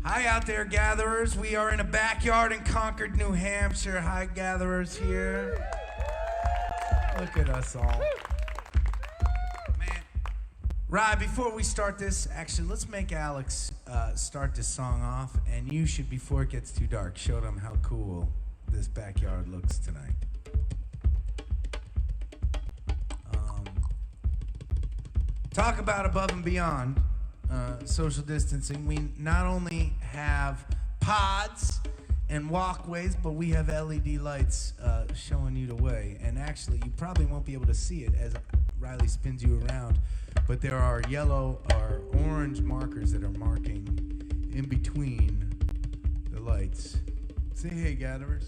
Hi out there, gatherers. We are in a backyard in Concord, New Hampshire. Hi, gatherers here. Look at us all. Man. Rye, before we start this, actually, let's make Alex start this song off. And you should, before it gets too dark, show them how cool this backyard looks tonight. Talk about above and beyond. Social distancing. We not only have pods and walkways, but we have LED lights showing you the way. And actually, you probably won't be able to see it as Riley spins you around, but there are yellow or orange markers that are marking in between the lights. Say hey, gatherers.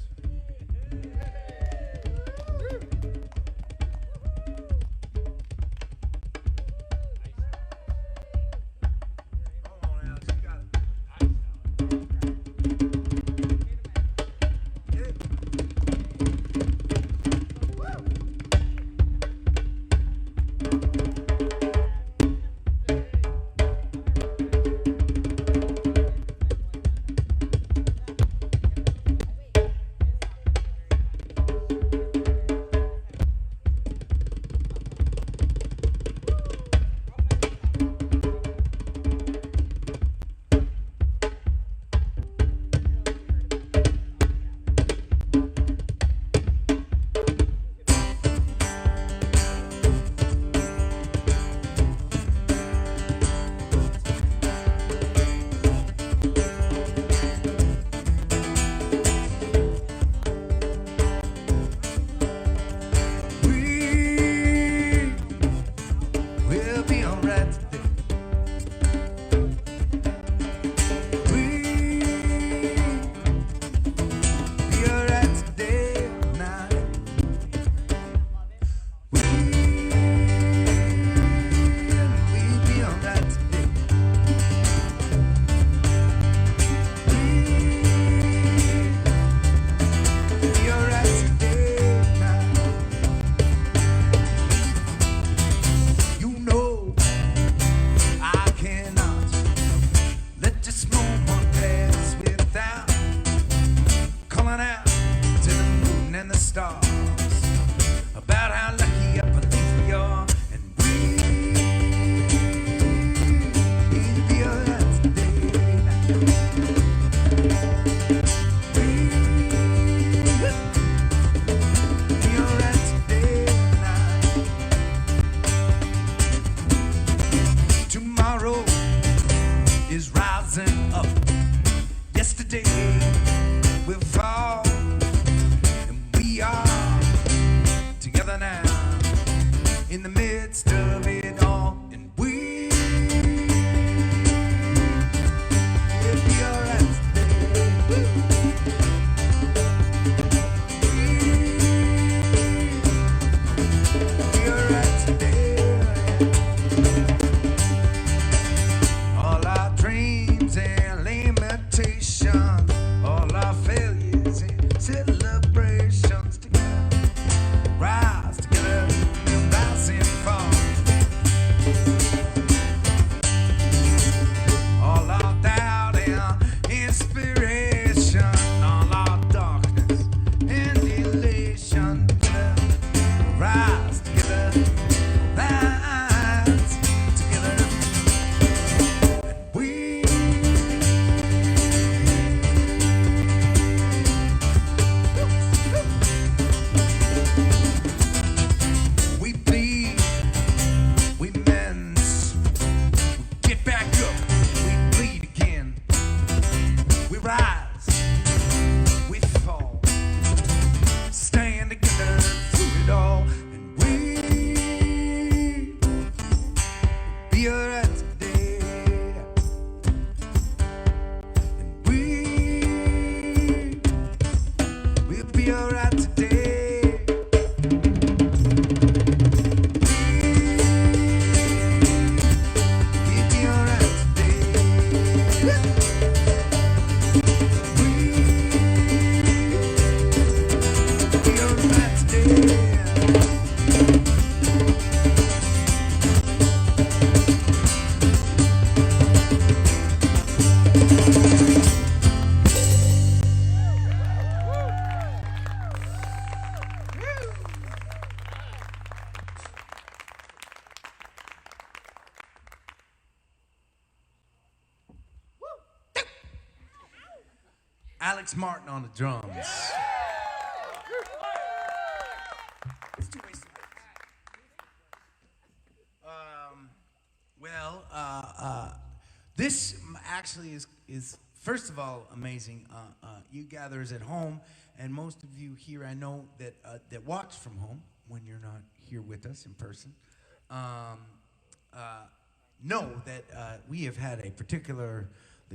Alex Martin on the drums. This actually is first of all amazing. You gatherers at home, and most of you here, I know that watch from home when you're not here with us in person, know that we have had a particularly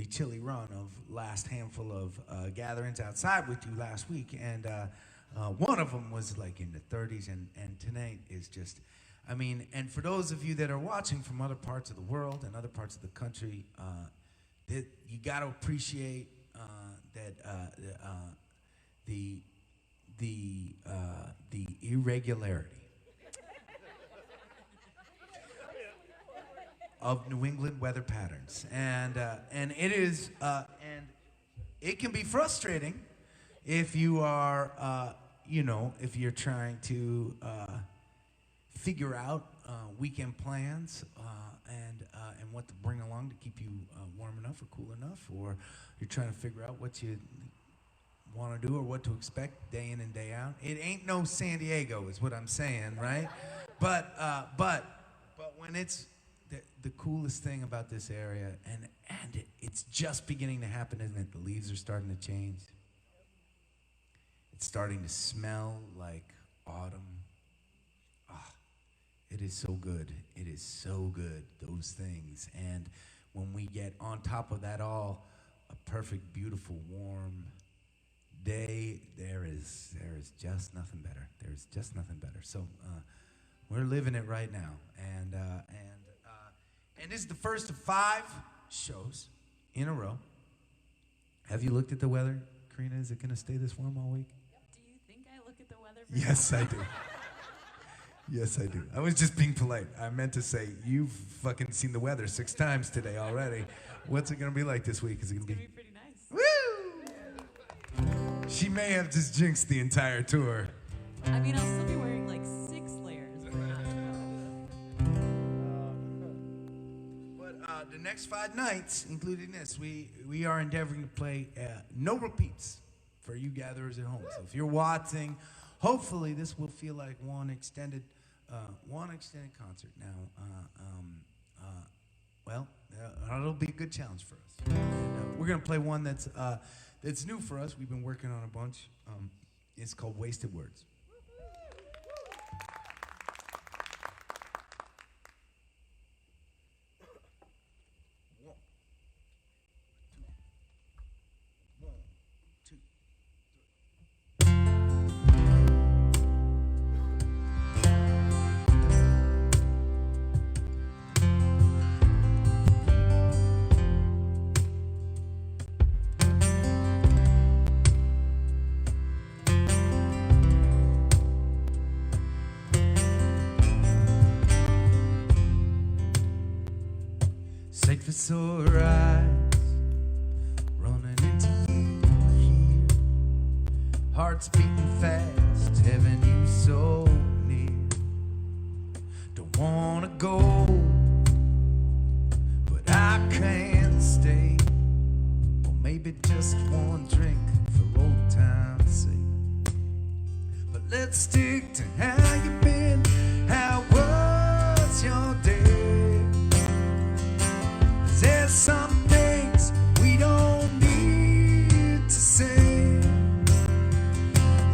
chilly run of last handful of gatherings outside with you last week, and one of them was like in the 30s, and tonight is just. I mean, and for those of you that are watching from other parts of the world and other parts of the country, that you got to appreciate that the irregularity of New England weather patterns, and it is and it can be frustrating if you are if you're trying to figure out weekend plans and what to bring along to keep you warm enough or cool enough, or you're trying to figure out what you want to do or what to expect day in and day out. It ain't no San Diego, is what I'm saying, right? But when it's the coolest thing about this area, and it's just beginning to happen, isn't it? The leaves are starting to change. It's starting to smell like autumn. It is so good. It is so good, those things. And when we get on top of that all, a perfect, beautiful, warm day, there is just nothing better. There's just nothing better. So we're living it right now. And this is the first of 5 shows in a row. Have you looked at the weather, Karina? Is it going to stay this warm all week? Do you think I look at the weather? Yes, I do. Yes, I do. I was just being polite. I meant to say, you've fucking seen the weather 6 times today already. What's it going to be like this week? Is it going to be pretty nice. Woo! She may have just jinxed the entire tour. I mean, I'll still be wearing like 6 layers. But the next 5 nights, including this, we are endeavoring to play no repeats for you gatherers at home. So if you're watching, hopefully this will feel like one extended concert. Now, it'll be a good challenge for us. And, we're gonna play one that's new for us. We've been working on a bunch. It's called Wasted Words. Safe for sore eyes, running into you here. Hearts beating fast, having you so near. Don't wanna go, but I can't stay. Or maybe just one drink for old time's sake. But let's stick to how you been, how was your day? There's some things we don't need to say,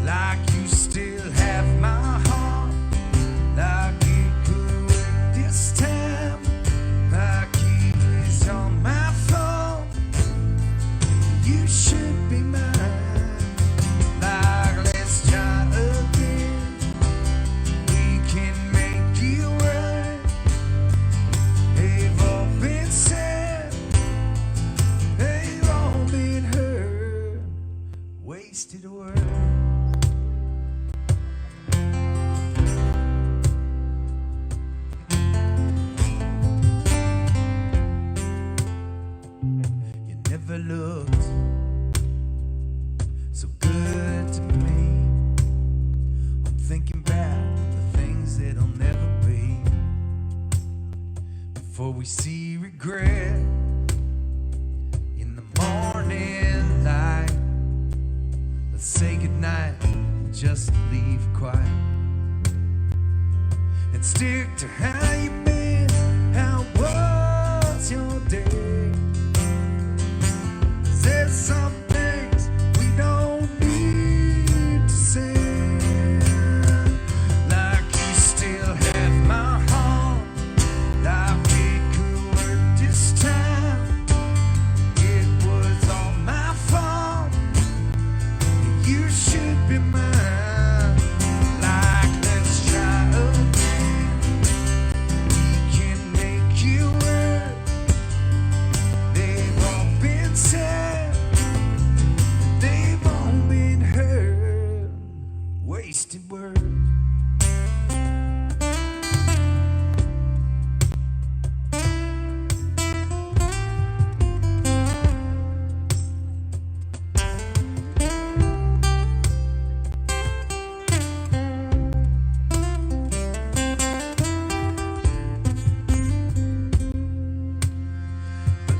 like you still have my heart, like it could wait this time, like it's on my phone, you should be mine, like let's try again, we can make it right, they've all been said. Wasted words. You never looked so good to me. I'm thinking back to things that'll never be. Before we see regret in the morning light. say goodnight, just leave quiet, and stick to how you been, how was your day. 'Cause there's some things we don't need to say, like you still have my heart, like we could work this time. It was all my fault, you should be mine. Like, let's try again. We can make you work. They've all been said, they've all been heard. Wasted words.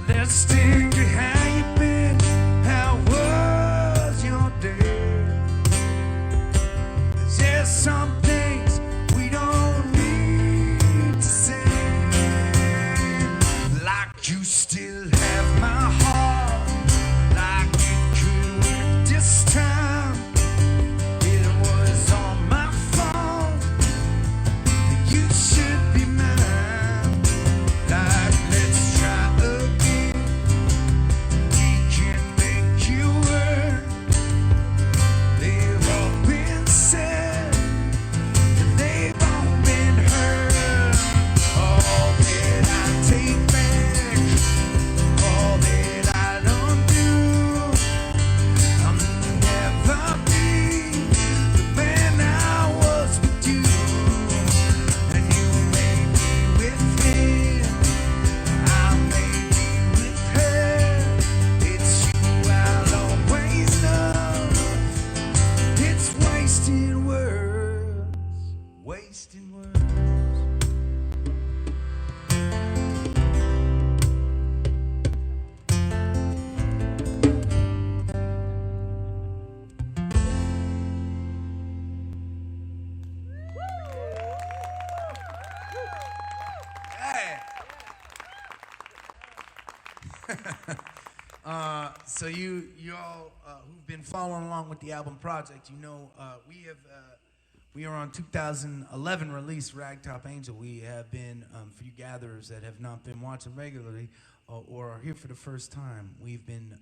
Let's stick to how you been, how was your day. There's some things we don't need to say, like you still have my heart, like it could work this time. It was all my fault, you should be mine. Like, let's try again. We can make you work. They've all been said, and they've all been heard. All that I take back, all that I don't do, I'll never be the man I was with you, and you may be with him, I may be with her. It's you I'll always love. It's wasted words, wasted words. Hey. So you all who've been following along with the album project, you know we are on 2011 release, Ragtop Angel. We have been, for you gatherers that have not been watching regularly or are here for the first time, we've been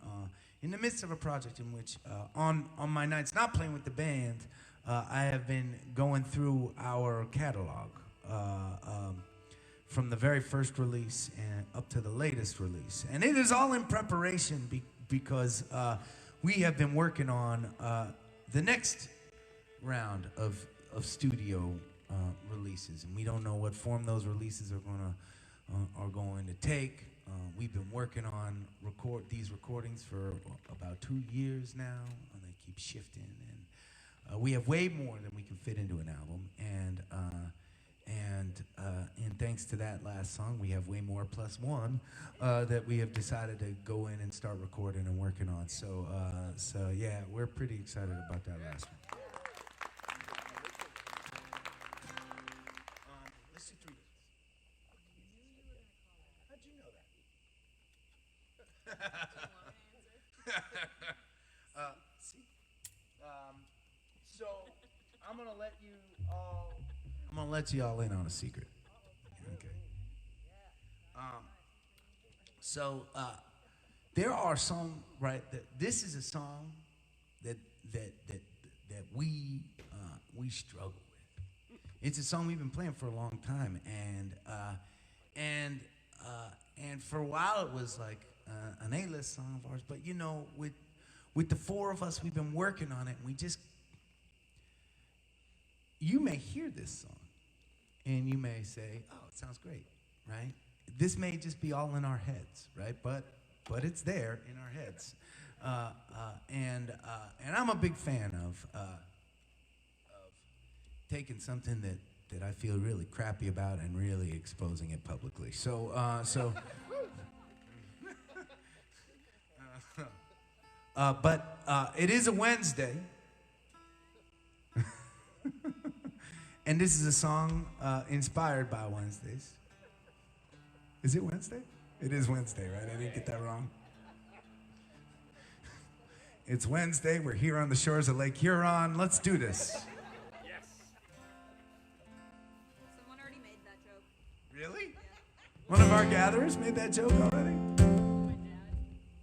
in the midst of a project in which on my nights not playing with the band, I have been going through our catalog. From the very first release and up to the latest release. And it is all in preparation because we have been working on the next round of studio releases, and we don't know what form those releases are going to take. We've been working on these recordings for about 2 years now, and they keep shifting, and we have way more than we can fit into an album, and thanks to that last song, we have way more plus one that we have decided to go in and start recording and working on. So yeah, we're pretty excited about that last one. Let's do 3 minutes. How'd you know that? See, so I'm gonna let you all in on a secret. Okay. There are some, right? This is a song that we struggle with. It's a song we've been playing for a long time, and for a while it was like an A-list song of ours. But you know, with the 4 of us, we've been working on it. And you may hear this song, and you may say, "Oh, it sounds great," right? This may just be all in our heads, right? But it's there in our heads, and I'm a big fan of taking something that I feel really crappy about and really exposing it publicly. But it is a Wednesday, And this is a song inspired by Wednesdays. Is it Wednesday? It is Wednesday, right? I didn't get that wrong. It's Wednesday. We're here on the shores of Lake Huron. Let's do this. Yes. Someone already made that joke. Really? Yeah. One of our gatherers made that joke already? My dad?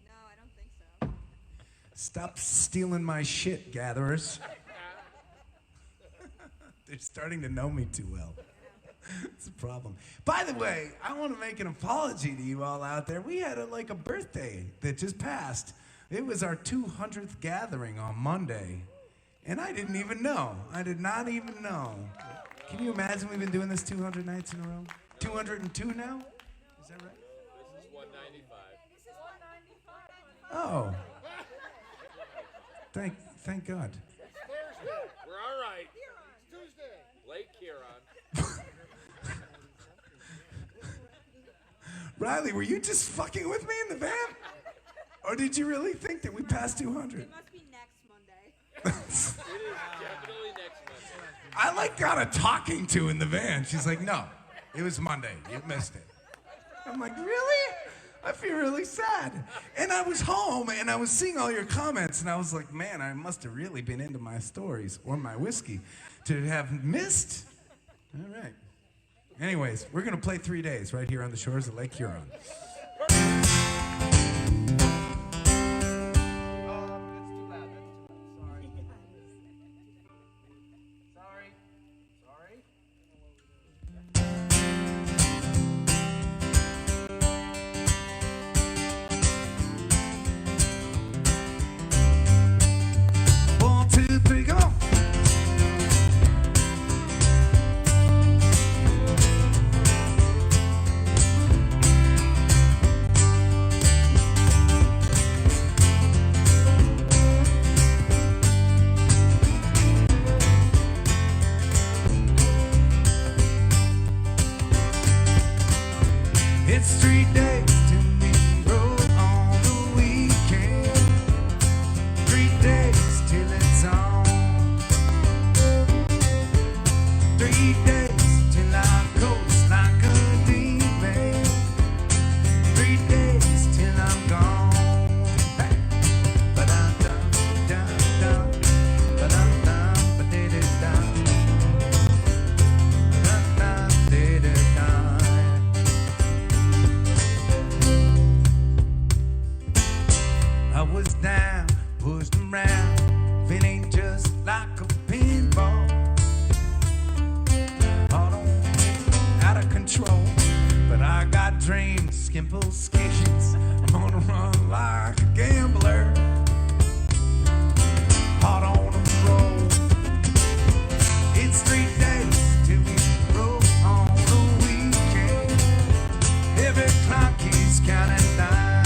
No, I don't think so. Stop stealing my shit, gatherers. They're starting to know me too well. It's a problem. By the way, I want to make an apology to you all out there. We had a birthday that just passed. It was our 200th gathering on Monday, and I didn't even know. I did not even know. Can you imagine we've been doing this 200 nights in a row? 202 now? Is that right? This is 195. Oh. Thank God. Thursday. We're all right. It's Tuesday. Lake Huron. Riley, were you just fucking with me in the van? Or did you really think that we passed 200? It must be next Monday. It is definitely next Monday. I got a talking to in the van. She's like, no, it was Monday. You missed it. I'm like, really? I feel really sad. And I was home and I was seeing all your comments and I was like, man, I must have really been into my stories or my whiskey to have missed. All right. Anyways, we're going to play 3 days right here on the shores of Lake Huron. It's 3 days till we roll on the weekend. 3 days till it's on. 3 days till I coast like a demon. 3 days till I'm gone. Hey. Ba-dum-dum, dum-dum, ba-dum-dum, ba-dee-dee-dum. Ba-dum-dum, dee-dee-dum. I was down, pushed around, feeling just like a pinball. All on, out of control, but I got dreams, skimple skishes. I'm gonna run like a gambler. Hot on the road. It's 3 days till we roll on the weekend. Every clock is counting down.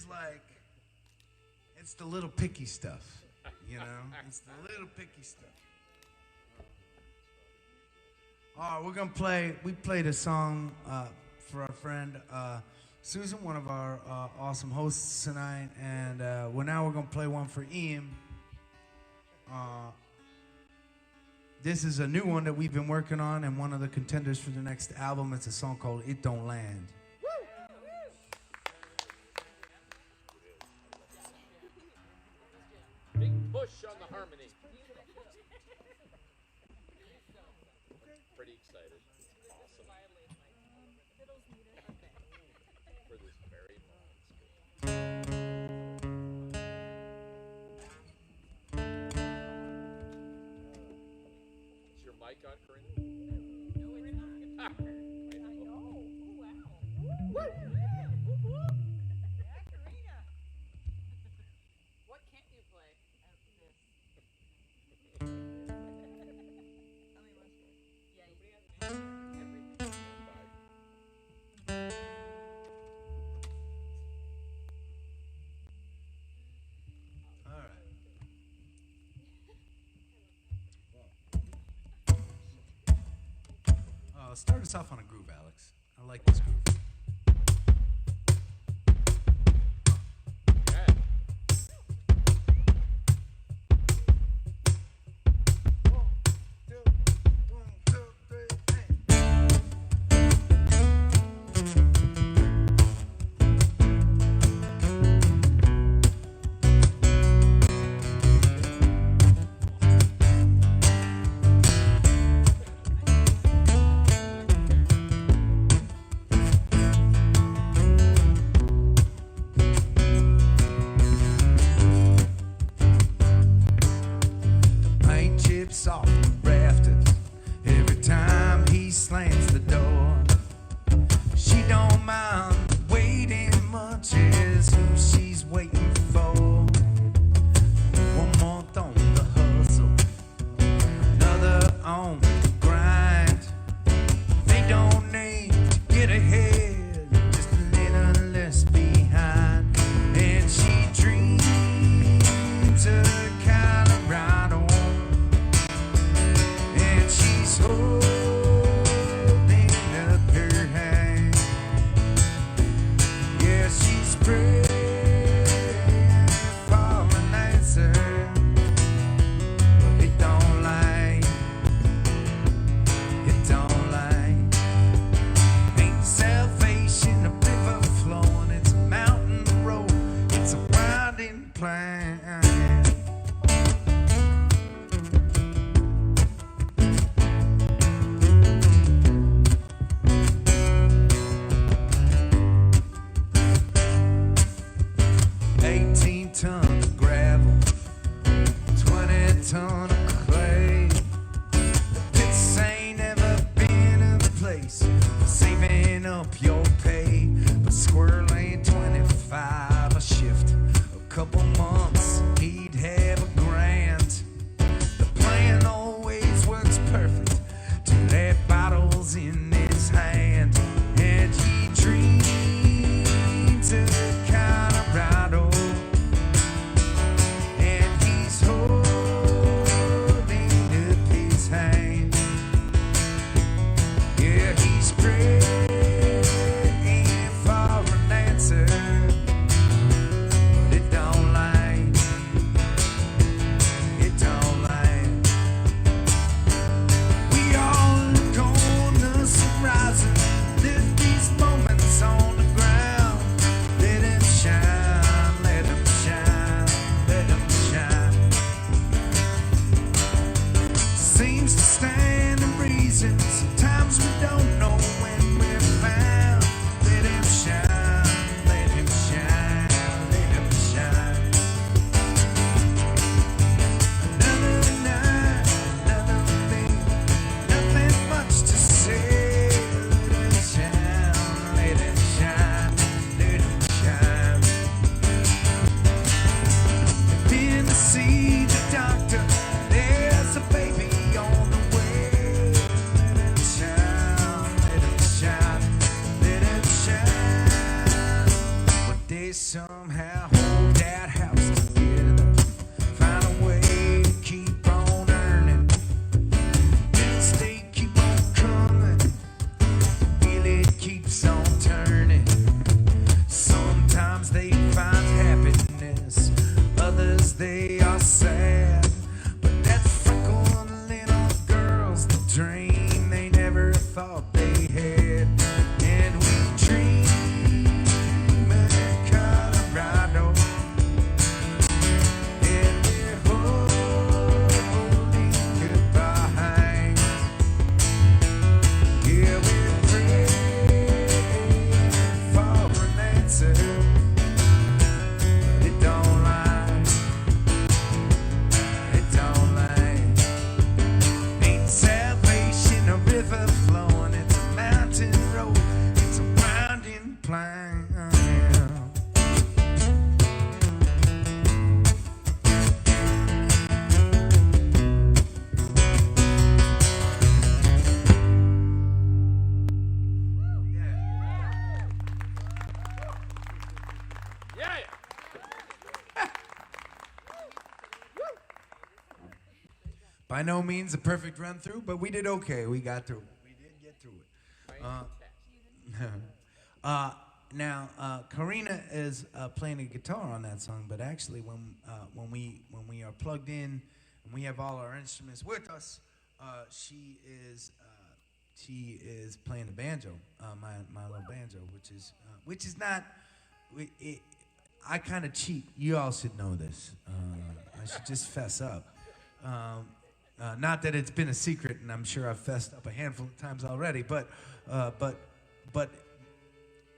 is like, it's the little picky stuff, you know? It's the little picky stuff. All right, we're gonna play. We played a song for our friend Susan, one of our awesome hosts tonight, and now we're gonna play one for Ian. This is a new one that we've been working on, and one of the contenders for the next album. It's a song called "It Don't Land." Big push on the harmony. Pretty excited. Awesome. For this very Is your mic on, Corinne? No, it's not. I know. Oh, wow. Yeah, Karina. What can't you play after this? Tell me one story. Yeah, you have everything. All right. Start us off on a groove, Alex. I like this groove. Yeah. Paint chips off the rafters every time he slams the door. She don't mind waiting much as who she's waiting for. 1 month on the hustle, another on the grind. They don't need to get ahead, just a little less behind. And she dreams of Colorado, and she's holding up her hand. Yeah, she's praying for an answer, but it don't lie. It don't lie. Ain't salvation a river flowing? It's a mountain road. It's a winding plan. 18 tons of gravel, 20 ton of clay. This ain't ever been a place for saving up your pay. But Squirrel ain't 25 a shift. A couple months, he'd have a grant. The plan always works perfect till that bottle's in his hand. And he dreams of Colorado, and he's holding By no means a perfect run through, but we did okay. We got through. We did get through it. Now, Karina is playing a guitar on that song, but actually, when we are plugged in and we have all our instruments with us, she is playing the banjo, my little banjo, which is not. I kind of cheat. You all should know this. I should just fess up. Not that it's been a secret, and I'm sure I've fessed up a handful of times already, but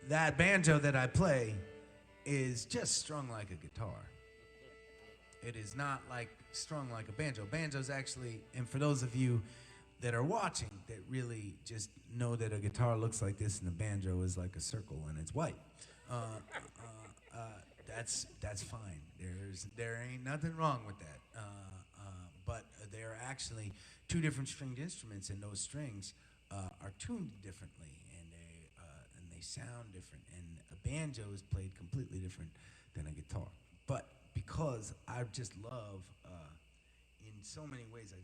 that banjo that I play is just strung like a guitar. It is not like strung like a banjo. Banjo's actually, and for those of you that are watching that really just know that a guitar looks like this and the banjo is like a circle and it's white. That's fine. There ain't nothing wrong with that. But there are actually two different stringed instruments, and those strings are tuned differently, and they sound different. And a banjo is played completely different than a guitar. But because I just love, in so many ways, I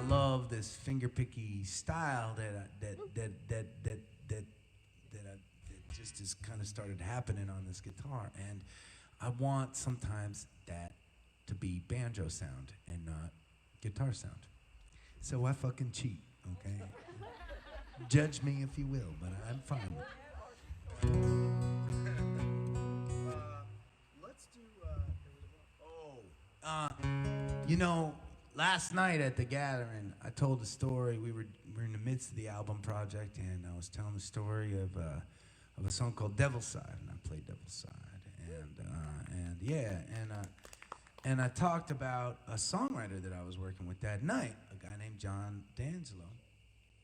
love this fingerpicky style that just has kind of started happening on this guitar, and I want sometimes that to be banjo sound and not guitar sound. So I fucking cheat, okay? Judge me if you will, but I'm fine with it. Let's do. You know, last night at the gathering, I told a story. We were in the midst of the album project, and I was telling the story of a song called Devil's Side, and I played Devil's Side, and I talked about a songwriter that I was working with that night, a guy named John D'Angelo,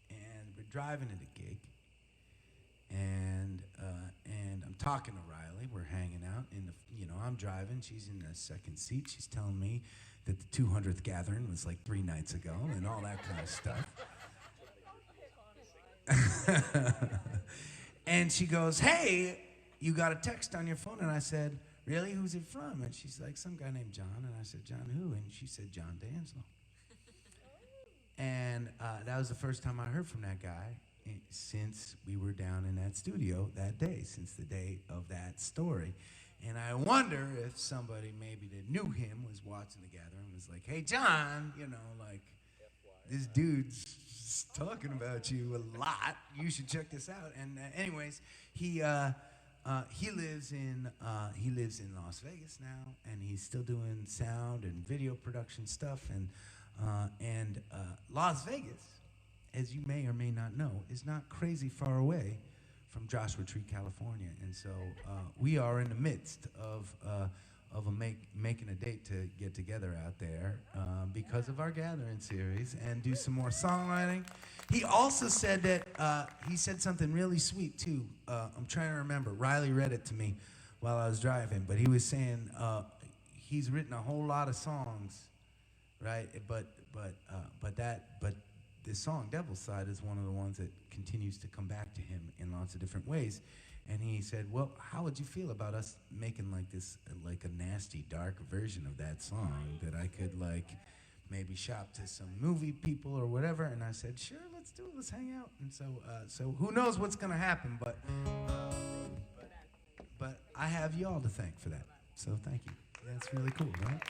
and we're driving to the gig, and I'm talking to Riley. We're hanging out I'm driving. She's in the second seat. She's telling me that the 200th gathering was like 3 nights ago and all that kind of stuff. And she goes, "Hey, you got a text on your phone?" And I said, "Really? Who's it from?" And she's like, "Some guy named John." And I said, "John who?" And she said, "John D'Angelo." And that was the first time I heard from that guy since we were down in that studio that day, since the day of that story. And I wonder if somebody maybe that knew him was watching the gathering and was like, "Hey, John, this dude's talking about you a lot. You should check this out." And anyways, he lives in Las Vegas now, and he's still doing sound and video production stuff. And Las Vegas, as you may or may not know, is not crazy far away from Joshua Tree, California. And so we are in the midst of making a date to get together out there because of our gathering series and do some more songwriting. He also said that he said something really sweet too. I'm trying to remember. Riley read it to me while I was driving, but he was saying he's written a whole lot of songs, right? But this song Devil's Side is one of the ones that continues to come back to him in lots of different ways. And he said, "Well, how would you feel about us making like this, like a nasty, dark version of that song that I could maybe shop to some movie people or whatever?" And I said, "Sure, let's do it. Let's hang out." And so who knows what's gonna happen? But I have you all to thank for that. So thank you. That's really cool, right?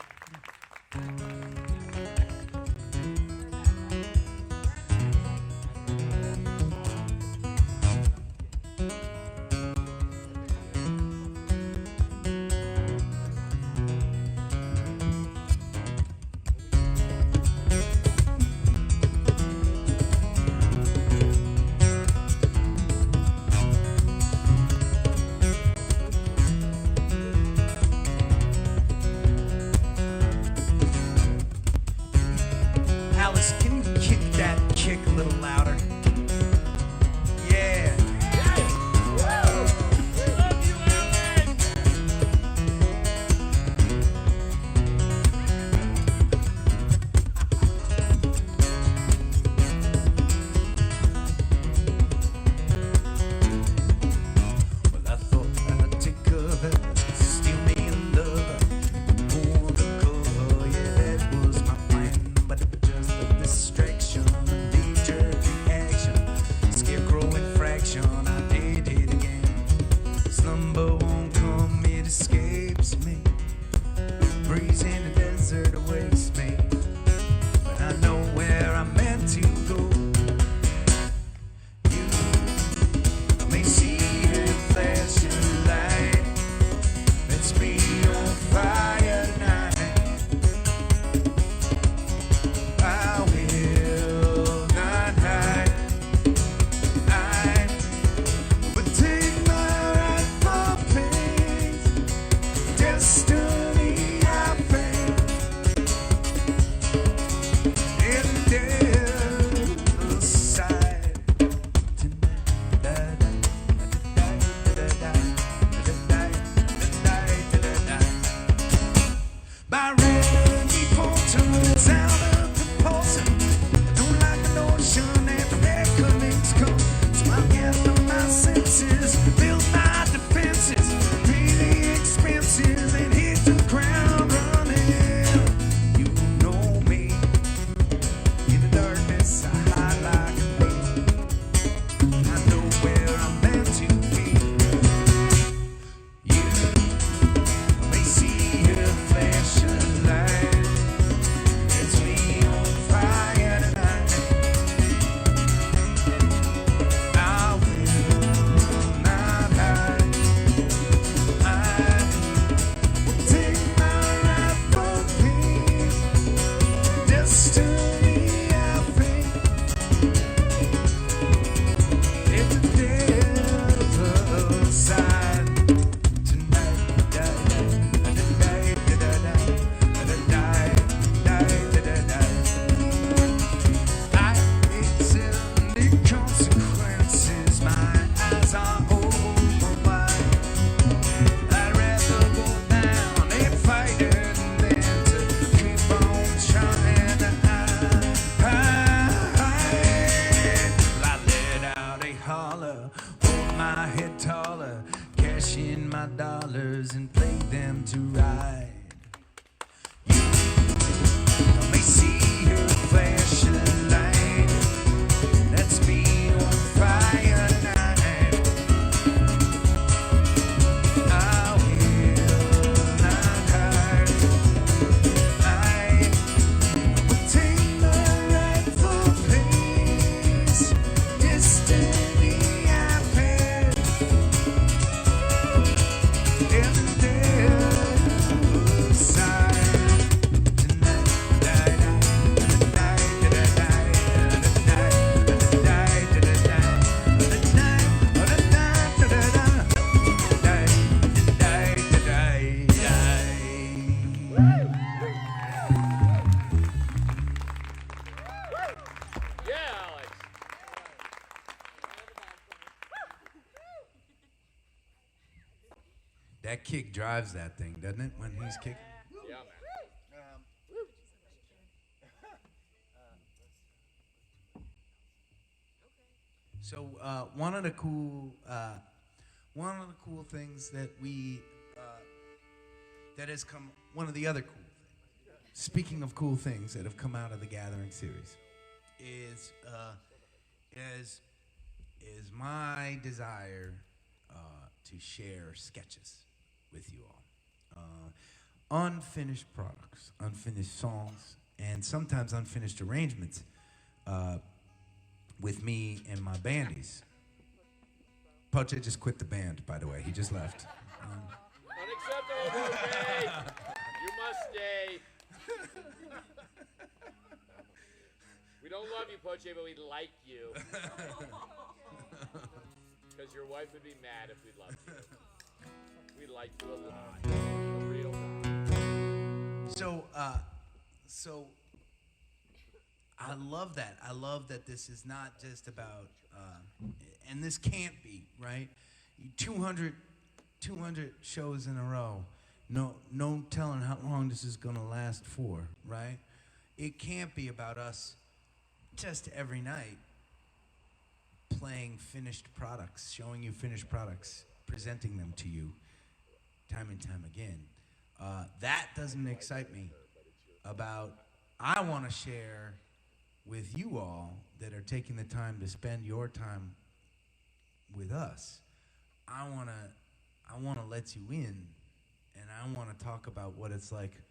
collar, hold my head taller, cash in my dollars and play them to ride. You may see her flashing light, that's me on fire night. I will not hide. I will take my rightful place. Destiny I paid, and dead side. Yeah, Alex. That kick drives that thing, doesn't it, when he's kicking? Yeah, man. So one of the cool things that we that has come, one of the other cool things, speaking of cool things that have come out of the Gathering series, is my desire to share sketches with you all, unfinished products, unfinished songs, and sometimes unfinished arrangements. With me and my bandies. Poche just quit the band, by the way. He just left. Unacceptable, Jose. You must stay. We don't love you, Poche, but we like you. Because your wife would be mad if we loved you. We like you a lot. For real. So I love that. I love that this is not just about, and this can't be, right? 200 shows in a row. No telling how long this is gonna last for, right? It can't be about us just every night playing finished products, showing you finished products, presenting them to you time and time again. That doesn't excite me. I want to share with you all that are taking the time to spend your time with us. I want to let you in, and I want to talk about what it's like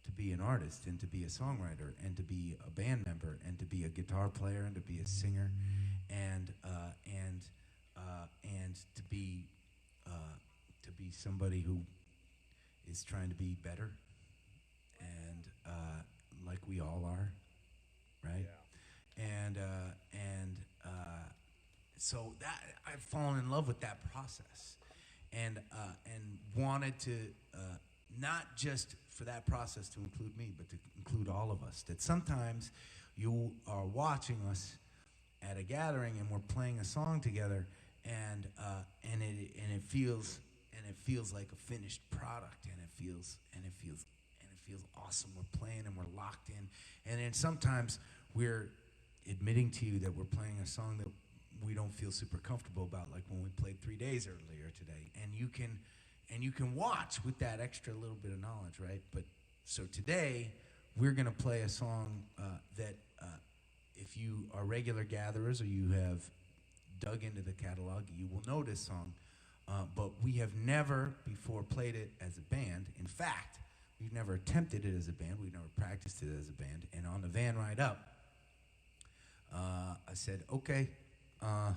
to be an artist and to be a songwriter and to be a band member and to be a guitar player and to be a singer and to be somebody who is trying to be better and like we all are, right? Yeah. So that I've fallen in love with that process, and wanted to not just for that process to include me, but to include all of us. That sometimes you are watching us at a gathering and we're playing a song together, and it feels like a finished product, and it feels awesome. We're playing and we're locked in, and then sometimes we're admitting to you that we're playing a song that we don't feel super comfortable about, like when we played 3 days earlier today. And you can watch with that extra little bit of knowledge, right? But so today we're gonna play a song that if you are regular gatherers or you have dug into the catalog, you will know this song. But we have never before played it as a band. In fact, we've never attempted it as a band. We've never practiced it as a band. And on the van ride up, I said, okay, I'm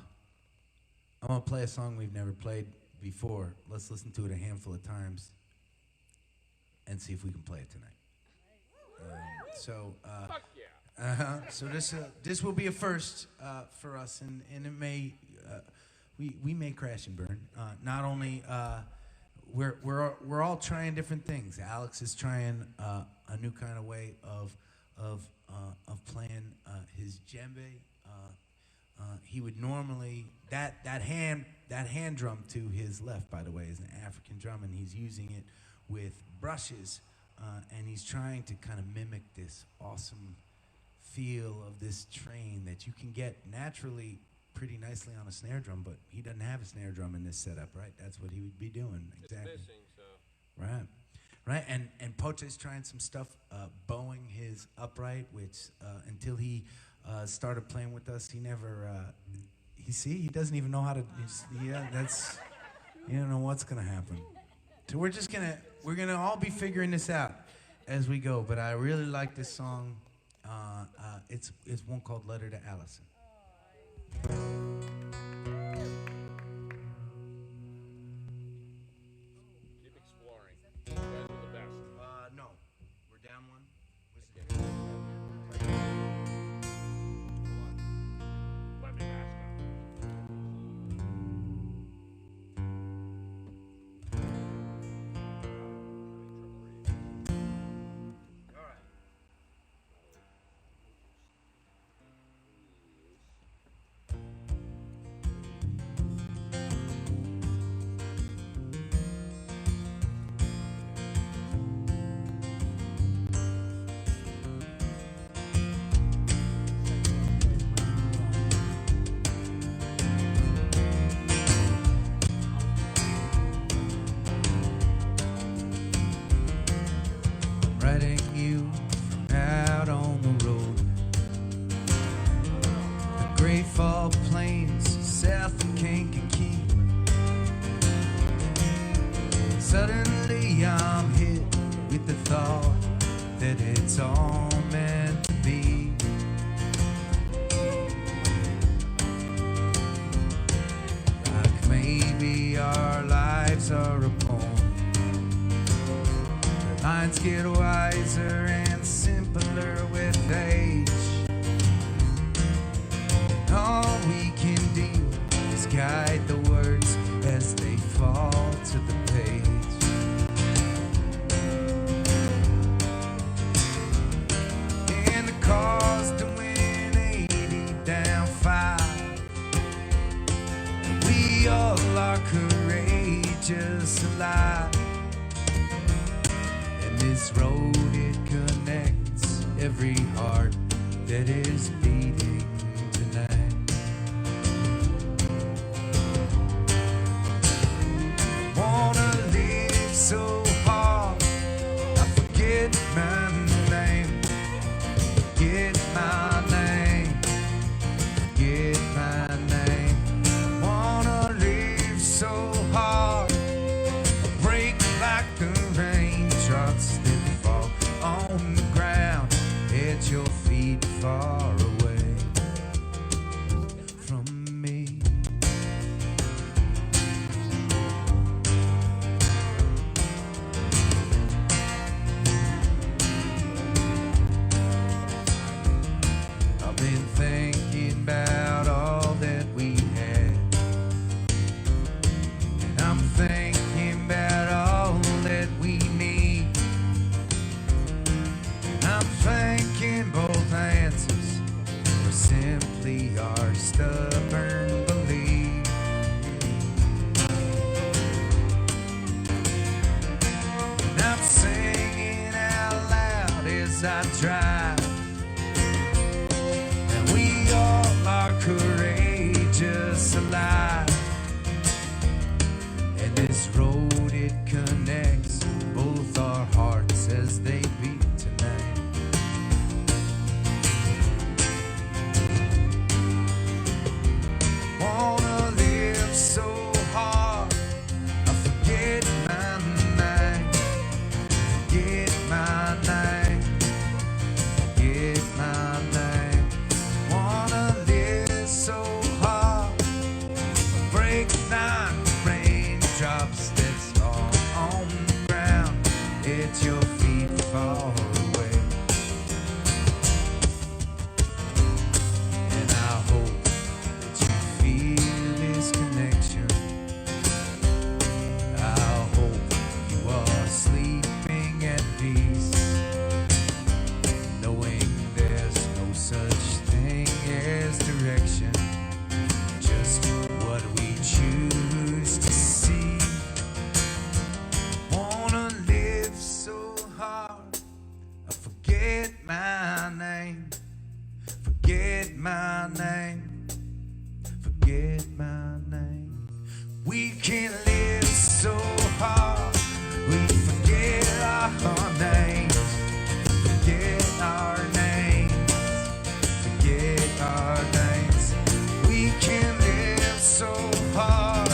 gonna play a song we've never played before. Let's listen to it a handful of times and see if we can play it tonight. Fuck yeah. So this will be a first for us, and it may we may crash and burn. Not only we're all trying different things. Alex is trying a new kind of way of playing his djembe. He would normally that hand drum to his left, by the way, is an African drum, and he's using it with brushes, and he's trying to kind of mimic this awesome feel of this train that you can get naturally pretty nicely on a snare drum, but he doesn't have a snare drum in this setup, right? That's what he would be doing. Exactly. It's missing, so. Right. Right. And Poche's trying some stuff, bowing his upright, which until he started playing with us, he never, he doesn't even know how to, you don't know what's going to happen. So we're going to all be figuring this out as we go, but I really like this song. It's one called Letter to Allison. Keep exploring. You guys are the best. No. We're down one. Let me mask up. All right. Writing you from out on the road. The Great Fall Plains, south of Kankakee. Suddenly I'm hit with the thought that it's all meant to be. Like maybe our lives are a poem. Lines get wiser and simpler with age. All we can do is guide the words as they fall to the page. And the car's doing 80 down 5. And we all are courageous alive. This road, it connects every heart that is beating tonight. Wanna live so hard, I forget my name, forget my name, forget my name. Wanna live so hard, break like the raindrops that fall on the ground at your feet far away from me. I've been thinking about all that we had, and I'm thinking about all that we need. I'm thinking both answers are simply our stubborn belief. And I'm singing out loud as I drive, and we all are courageous alive. And this road, it connects both our hearts as they beat tonight. Wanna live so hard, I forget my name, forget my name, forget my name. Wanna live so hard, break like raindrops that fall on the ground at your feet far away. And I hope that you feel this connection can live so hard. We forget our names, forget our names, forget our names. We can live so hard.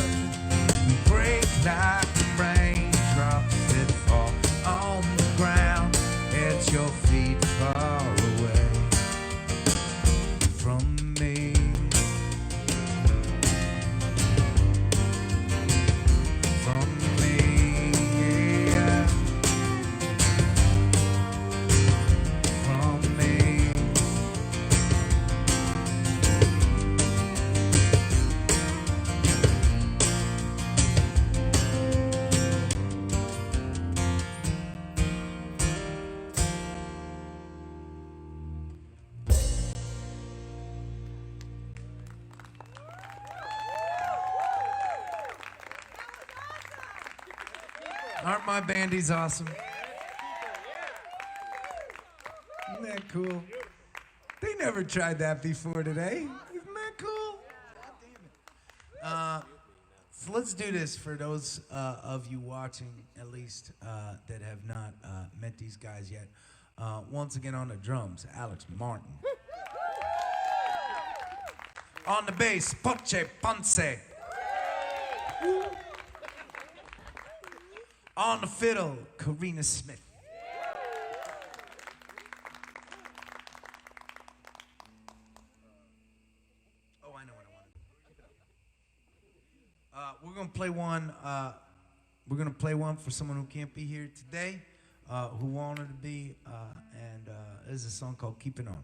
We break like raindrops that fall on the ground at your feet, far away from me. From me, yeah. From me. Aren't my bandies awesome? Isn't that cool? They never tried that before today. Isn't that cool? God damn it. So let's do this for those of you watching, at least, that have not met these guys yet. Once again on the drums, Alex Martin. On the bass, Poche Ponce. On the fiddle, Karina Smith. Oh, I know what I wanted. We're gonna play one. We're gonna play one for someone who can't be here today, who wanted to be, and this is a song called "Keep It On."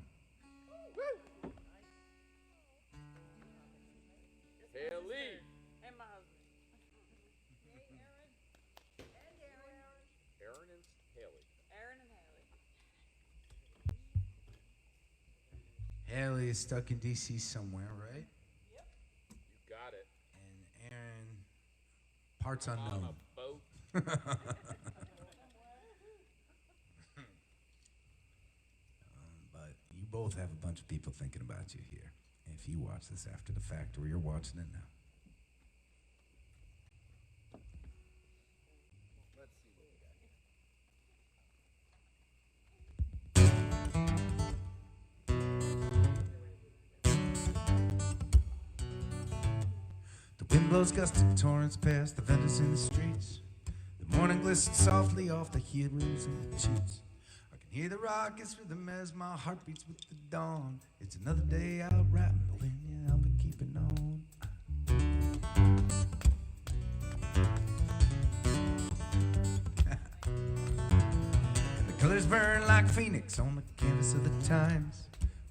Haley. And my husband. Aaron and Haley. Aaron and Haley. Haley is stuck in D.C. somewhere, right? You got it. And Aaron, parts On unknown. a boat. But you both have a bunch of people thinking about you here. If you watch this after the fact, or you're watching it now. Let's see what we got here. The wind blows gusty torrents past the vendors in the streets. The morning glistens softly off the heroes and the cheats. I can hear the rockets rhythm as my heart beats with the dawn. It's another day out rambling, yeah, I'll be keeping on. And the colors burn like phoenix on the canvas of the times.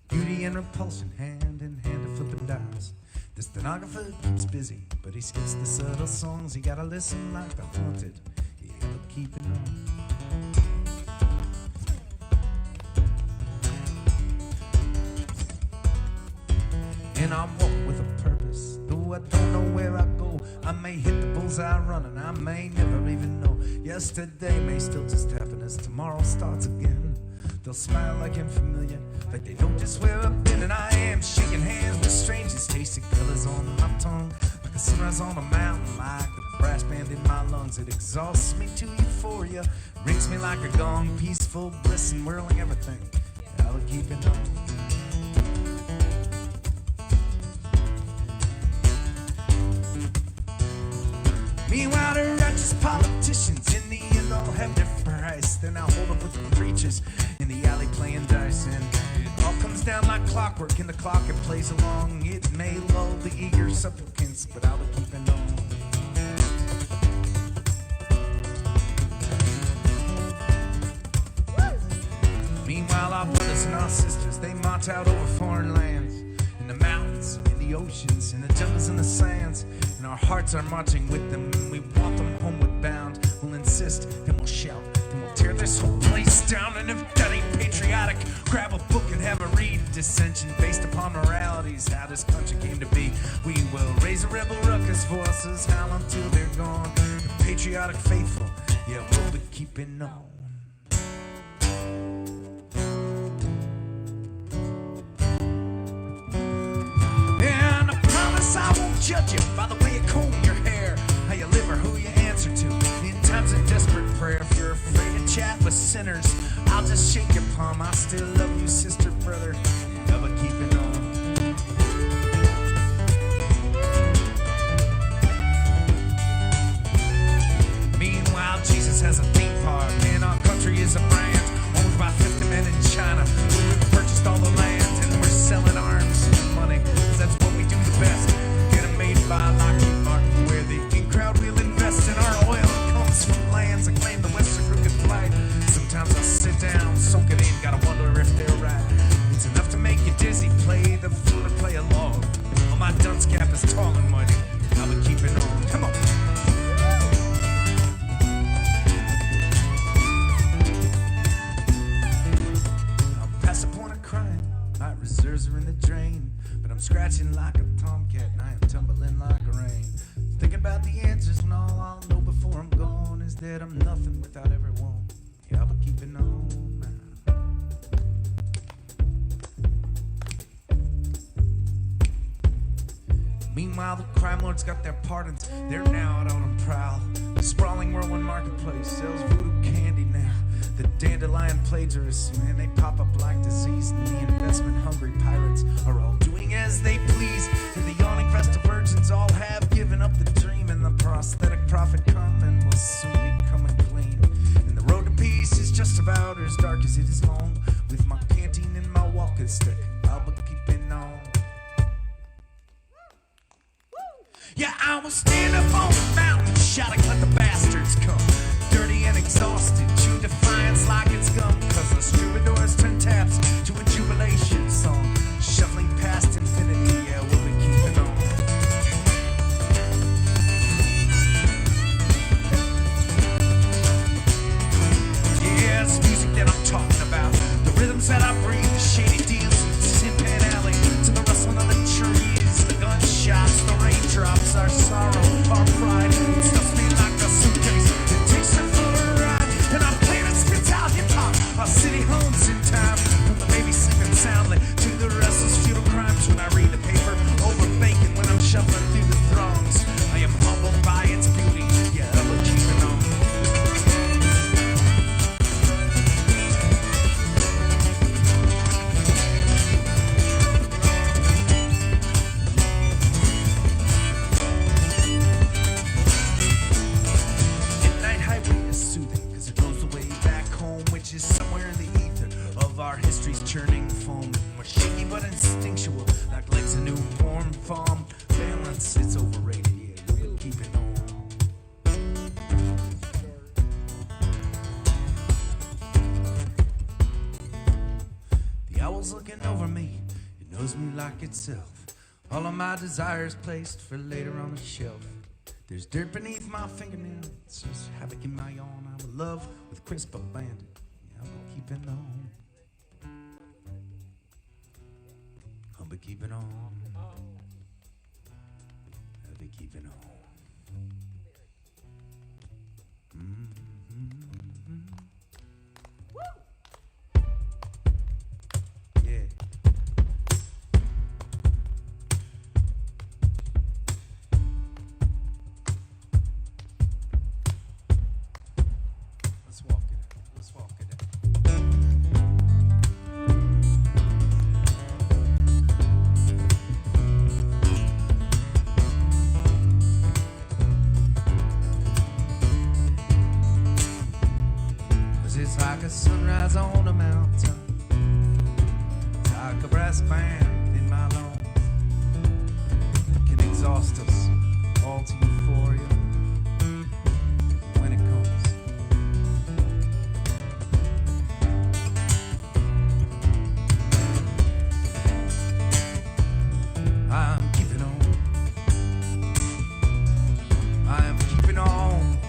Beauty and repulsion, hand in hand, a flipping dimes. The stenographer keeps busy, but he skips the subtle songs. You gotta listen like the haunted. You gotta keep it on. And I walk with a purpose, though I don't know where I go. I may hit the bullseye running, I may never even know. Yesterday may still just happen as tomorrow starts again. They'll smile like I'm familiar, like they know just where I've been. And I am shaking hands with strangers, tasting colors on my tongue, like a sunrise on a mountain, like the brass band in my lungs. It exhausts me to euphoria, rings me like a gong, peaceful bliss and whirling everything. I'll keep it on. Meanwhile, the righteous politicians in the end all have their price. Then I hold up with the preachers in the alley playing dice, and it all comes down like clockwork. And the clock it plays along. It may lull the eager supplicants, but I'll be keeping on. Meanwhile, our brothers and our sisters, they march out over foreign lands, in the mountains, in the oceans, in the jungles and the sands. And our hearts are marching with them, and we want them homeward bound. We'll insist, then we'll shout, then we'll tear this whole place down. And if that ain't patriotic, grab a book and have a read. Dissension based upon moralities, how this country came to be. We will raise a rebel ruckus, voices howl until they're gone. The patriotic faithful, yeah, we'll be keeping on. I won't judge you by the way you comb your hair. how you live or who you answer to. In times of desperate prayer, if you're afraid to chat with sinners, I'll just shake your palm. I still love you, sister, brother. Never keep it on. Meanwhile, Jesus has a theme park, and our country is a brand owned by 50 men in China who have purchased all the land, and we're selling arms and money, 'cause that's what we do the best. Get them made by Lockheed Martin, where the in-crowd will invest in our oil. It comes from lands that claim the Western crooked flag. Sometimes I sit down, soak it in, gotta wonder if they're right. It's enough to make you dizzy, play the fool and play along. Well, my dunce cap is tall and mighty, I'll be keeping on. Come on. My reserves are in the drain, but I'm scratching like a tomcat and I am tumbling like rain. Thinking about the answers when all I'll know before I'm gone is that I'm nothing without everyone. Yeah, I'll be keeping on now. Meanwhile, the crime lords got their pardons. They're now out on a prowl. The sprawling whirlwind marketplace sells voodoo candy now. The dandelion plagiarists, man, they pop up like disease. And the investment-hungry pirates are all doing as they please. And the yawning festive virgins all have given up the dream. And the prosthetic prophet Carmen will soon be coming clean. And the road to peace is just about as dark as it is long. With my canteen and my walking stick, I'll be keeping on. Yeah, I will stand up on the mountain, shouting, let the bastards come. Dirty and exhausted, chew defiance like it's gum. 'Cause the troubadours turn taps to a jubilation song. Shuffling past infinity, yeah, we'll be keeping on. Yeah, it's music that I'm talking about. The rhythms that I breathe, the shady deals in Tin Pan Alley. To the rustling of the trees, the gunshots, the raindrops, our sorrow, our pride. It stuffs me like a suitcase. It takes me for a ride, and I'm playing and spits out hip hop. Our city homes in time, from the baby sleeping soundly to the restless feudal crimes. When I read the paper over bacon, when I'm shuffling through the throngs, I am humbled by its beauty. Yeah, I'll keep it on. Our history's churning foam. We're shaky but instinctual, like legs of newborn fawn. Balance, it's overrated, yeah, we'll keep it on. The owl's looking over me, it knows me like itself. All of my desires placed for later on the shelf. There's dirt beneath my fingernail, it's just havoc in my yawn. I will love with crisp abandon, yeah, I'll keep it on. I'll be keeping on. I'll be keeping on. Yeah. Let's walk it. Let's walk it. It's like a sunrise on a mountain. It's like a brass band in my lungs. It can exhaust us all to euphoria when it comes. I'm keeping on. I am keeping on.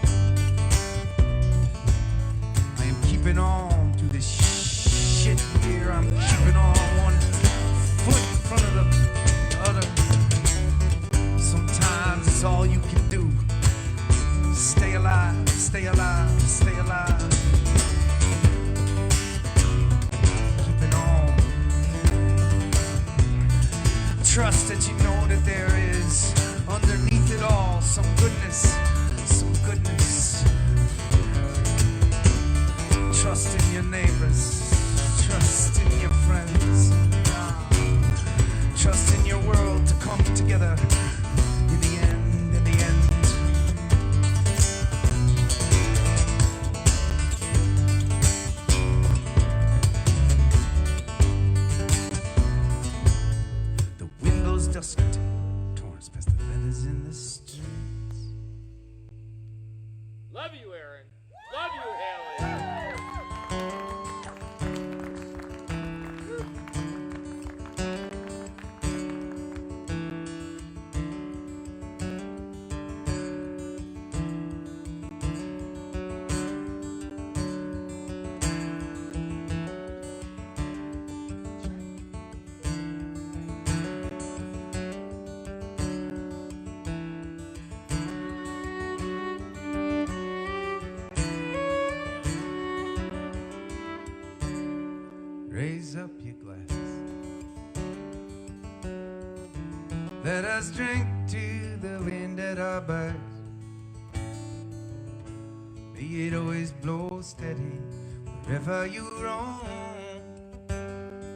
Keeping on to this shit here. I'm keeping on one foot in front of the other. Sometimes it's all you can do. Stay alive, stay alive, stay alive. Keeping on. Trust that you know that there is underneath it all some goodness. Love you, Aaron. Love you, Haley. Raise up your glasses. Let us drink to the wind at our backs. May it always blow steady wherever you roam.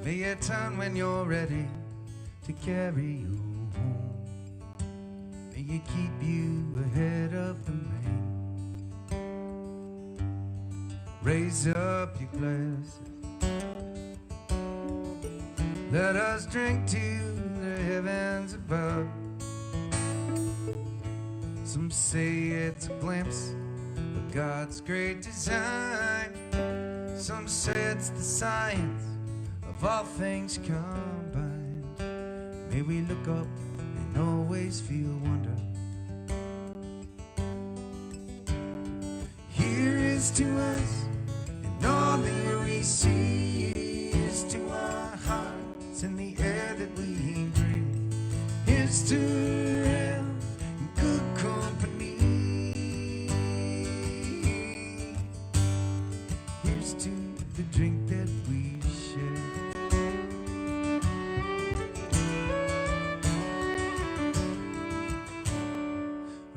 May it turn when you're ready to carry you home. May it keep you ahead of the rain. Raise up your glasses. Let us drink to the heavens above. Some say it's a glimpse of God's great design. Some say it's the science of all things combined. May we look up and always feel wonder. Here is to us, and all that we see is to our hearts, and the air that we breathe is to have good company. Here's to the drink that we share.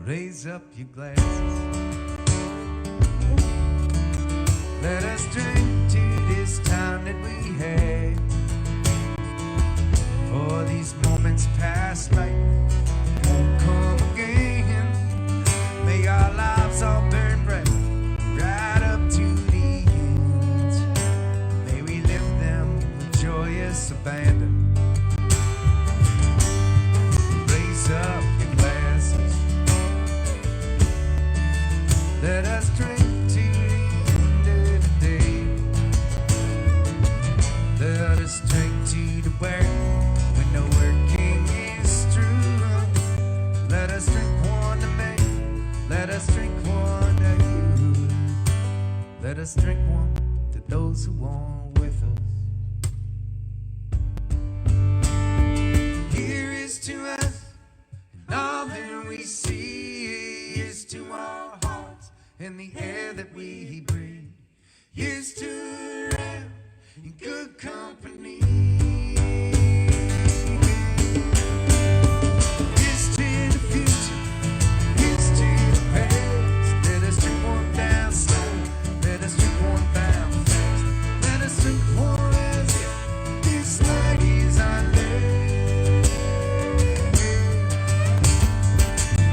Raise up your glasses. Let us drink to this time that we had. For these moments past like won't come again. May our lives all burn bright right up to the end. May we live them with joyous abandon. Raise up your glasses. Let us drink to the end of the day. Let us drink to the work when the working is through. Let us drink one to me. Let us drink one to you. Let us drink one to those who want with us. Here is to us, and all that we see is to our hearts, and the air that we breathe is to have in good company. Here's to the future, here's to the past. Let us drink one down slow, let us drink one down fast. Let us drink one as if this night is our last.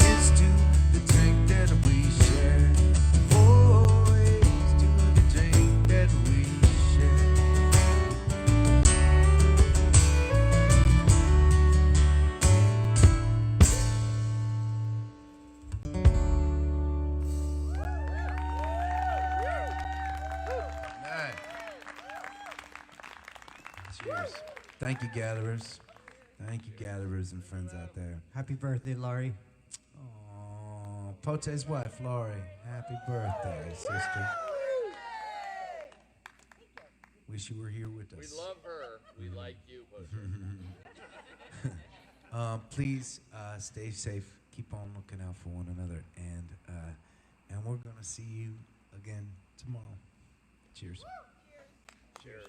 Here's to the drink that we share. Oh, here's to the drink that we share. Cheers. Thank you, gatherers. Thank you, gatherers and friends out there. Happy birthday, Laurie. Oh, Pote's wife, Laurie. Happy birthday, sister. Wish you were here with We us. love her. We like you, Poster. Please stay safe. Keep on looking out for one another, and we're gonna see you again tomorrow. Cheers. Cheers.